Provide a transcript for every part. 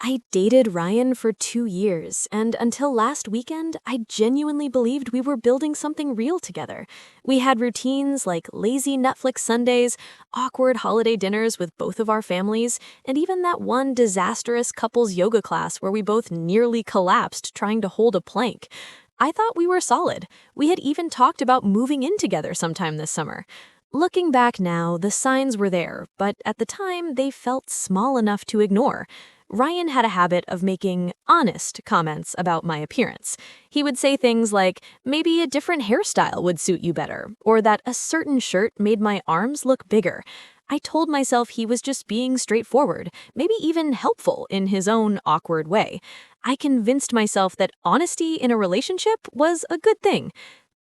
I dated Ryan for 2 years, and until last weekend, I genuinely believed we were building something real together. We had routines like lazy Netflix Sundays, awkward holiday dinners with both of our families, and even that one disastrous couples yoga class where we both nearly collapsed trying to hold a plank. I thought we were solid. We had even talked about moving in together sometime this summer. Looking back now, the signs were there, but at the time, they felt small enough to ignore. Ryan had a habit of making honest comments about my appearance. He would say things like, maybe a different hairstyle would suit you better, or that a certain shirt made my arms look bigger. I told myself he was just being straightforward, maybe even helpful in his own awkward way. I convinced myself that honesty in a relationship was a good thing.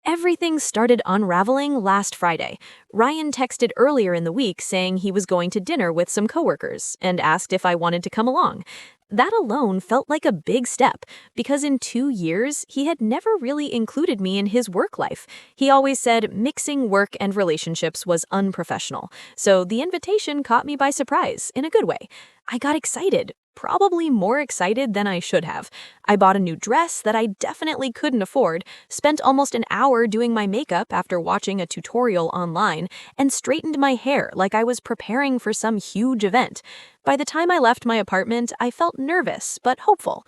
Everything started unraveling last Friday. Ryan texted earlier in the week saying he was going to dinner with some coworkers and asked if I wanted to come along. That alone felt like a big step, because in 2 years, he had never really included me in his work life. He always said mixing work and relationships was unprofessional, so the invitation caught me by surprise, in a good way. I got excited, probably more excited than I should have. I bought a new dress that I definitely couldn't afford, spent almost an hour doing my makeup after watching a tutorial online, and straightened my hair like I was preparing for some huge event. By the time I left my apartment, I felt nervous but hopeful.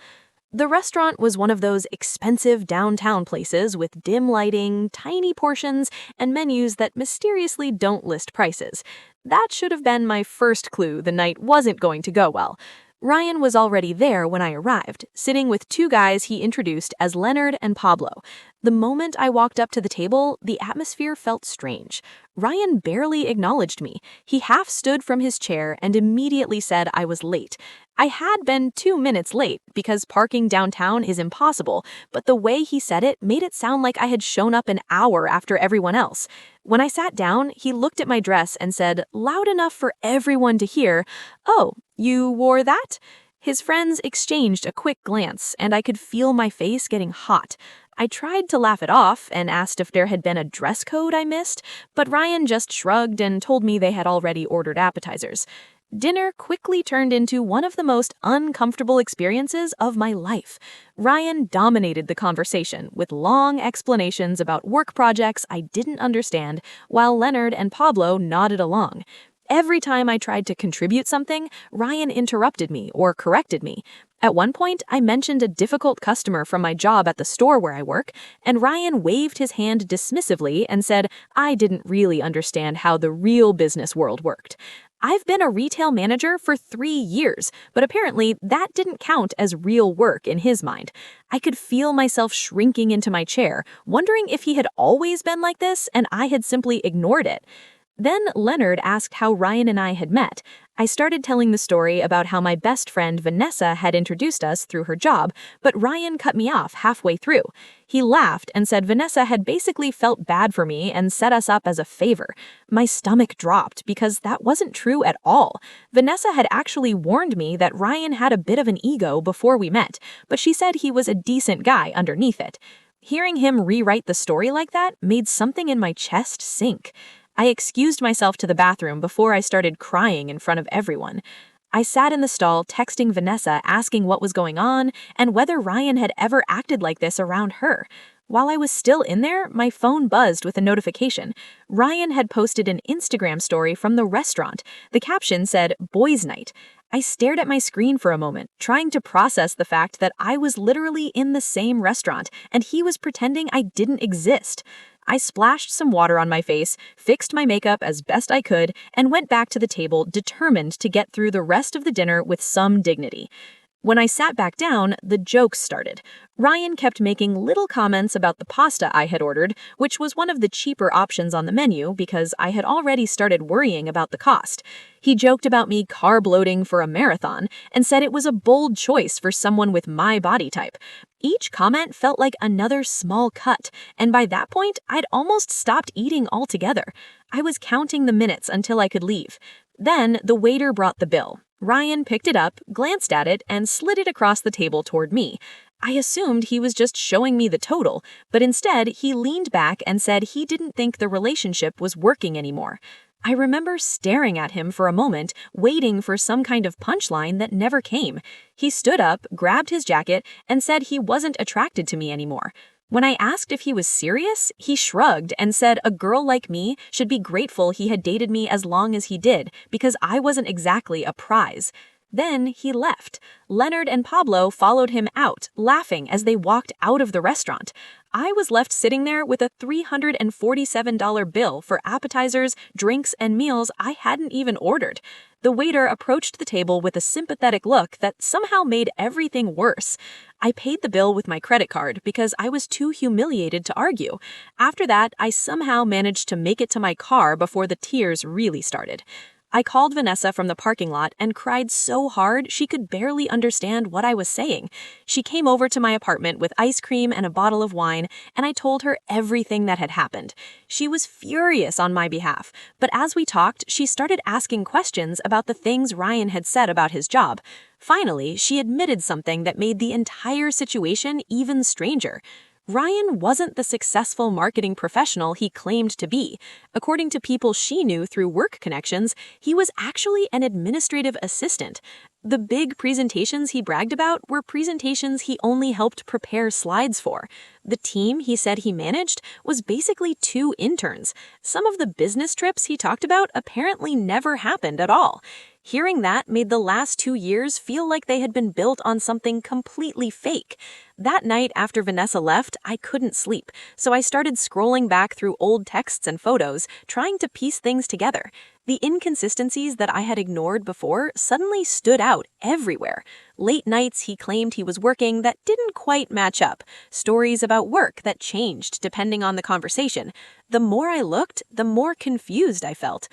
The restaurant was one of those expensive downtown places with dim lighting, tiny portions, and menus that mysteriously don't list prices. That should have been my first clue the night wasn't going to go well. Ryan was already there when I arrived, sitting with two guys he introduced as Leonard and Pablo. The moment I walked up to the table, the atmosphere felt strange. Ryan barely acknowledged me. He half stood from his chair and immediately said I was late. I had been 2 minutes late because parking downtown is impossible, but the way he said it made it sound like I had shown up an hour after everyone else. When I sat down, he looked at my dress and said, loud enough for everyone to hear, "Oh, you wore that?" His friends exchanged a quick glance, and I could feel my face getting hot. I tried to laugh it off and asked if there had been a dress code I missed, but Ryan just shrugged and told me they had already ordered appetizers. Dinner quickly turned into one of the most uncomfortable experiences of my life. Ryan dominated the conversation with long explanations about work projects I didn't understand, while Leonard and Pablo nodded along. Every time I tried to contribute something, Ryan interrupted me or corrected me. At one point, I mentioned a difficult customer from my job at the store where I work, and Ryan waved his hand dismissively and said I didn't really understand how the real business world worked. I've been a retail manager for 3 years, but apparently that didn't count as real work in his mind. I could feel myself shrinking into my chair, wondering if he had always been like this and I had simply ignored it. Then Leonard asked how Ryan and I had met. I started telling the story about how my best friend Vanessa had introduced us through her job, but Ryan cut me off halfway through. He laughed and said Vanessa had basically felt bad for me and set us up as a favor. My stomach dropped because that wasn't true at all. Vanessa had actually warned me that Ryan had a bit of an ego before we met, but she said he was a decent guy underneath it. Hearing him rewrite the story like that made something in my chest sink. I excused myself to the bathroom before I started crying in front of everyone. I sat in the stall texting Vanessa asking what was going on and whether Ryan had ever acted like this around her. While I was still in there, my phone buzzed with a notification. Ryan had posted an Instagram story from the restaurant. The caption said, "Boys' Night." I stared at my screen for a moment, trying to process the fact that I was literally in the same restaurant and he was pretending I didn't exist. I splashed some water on my face, fixed my makeup as best I could, and went back to the table determined to get through the rest of the dinner with some dignity. When I sat back down, the jokes started. Ryan kept making little comments about the pasta I had ordered, which was one of the cheaper options on the menu because I had already started worrying about the cost. He joked about me carb loading for a marathon and said it was a bold choice for someone with my body type. Each comment felt like another small cut, and by that point, I'd almost stopped eating altogether. I was counting the minutes until I could leave. Then the waiter brought the bill. Ryan picked it up, glanced at it, and slid it across the table toward me. I assumed he was just showing me the total, but instead he leaned back and said he didn't think the relationship was working anymore. I remember staring at him for a moment, waiting for some kind of punchline that never came. He stood up, grabbed his jacket, and said he wasn't attracted to me anymore. When I asked if he was serious, he shrugged and said a girl like me should be grateful he had dated me as long as he did, because I wasn't exactly a prize. Then he left. Leonard and Pablo followed him out, laughing as they walked out of the restaurant. I was left sitting there with a $347 bill for appetizers, drinks, and meals I hadn't even ordered. The waiter approached the table with a sympathetic look that somehow made everything worse. I paid the bill with my credit card because I was too humiliated to argue. After that, I somehow managed to make it to my car before the tears really started. I called Vanessa from the parking lot and cried so hard she could barely understand what I was saying. She came over to my apartment with ice cream and a bottle of wine, and I told her everything that had happened. She was furious on my behalf, but as we talked, she started asking questions about the things Ryan had said about his job. Finally, she admitted something that made the entire situation even stranger. Ryan wasn't the successful marketing professional he claimed to be. According to people she knew through work connections, he was actually an administrative assistant. The big presentations he bragged about were presentations he only helped prepare slides for. The team he said he managed was basically 2 interns. Some of the business trips he talked about apparently never happened at all. Hearing that made the last 2 years feel like they had been built on something completely fake. That night after Vanessa left, I couldn't sleep, so I started scrolling back through old texts and photos, trying to piece things together. The inconsistencies that I had ignored before suddenly stood out everywhere. Late nights he claimed he was working that didn't quite match up. Stories about work that changed depending on the conversation. The more I looked, the more confused I felt.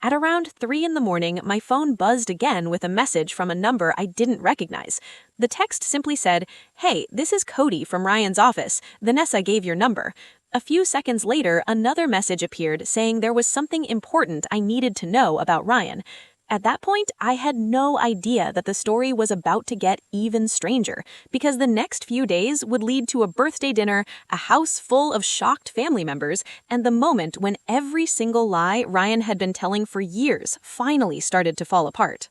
At around 3 in the morning, my phone buzzed again with a message from a number I didn't recognize. The text simply said, "Hey, this is Cody from Ryan's office. Vanessa gave your number." A few seconds later, another message appeared saying there was something important I needed to know about Ryan. At that point, I had no idea that the story was about to get even stranger, because the next few days would lead to a birthday dinner, a house full of shocked family members, and the moment when every single lie Ryan had been telling for years finally started to fall apart.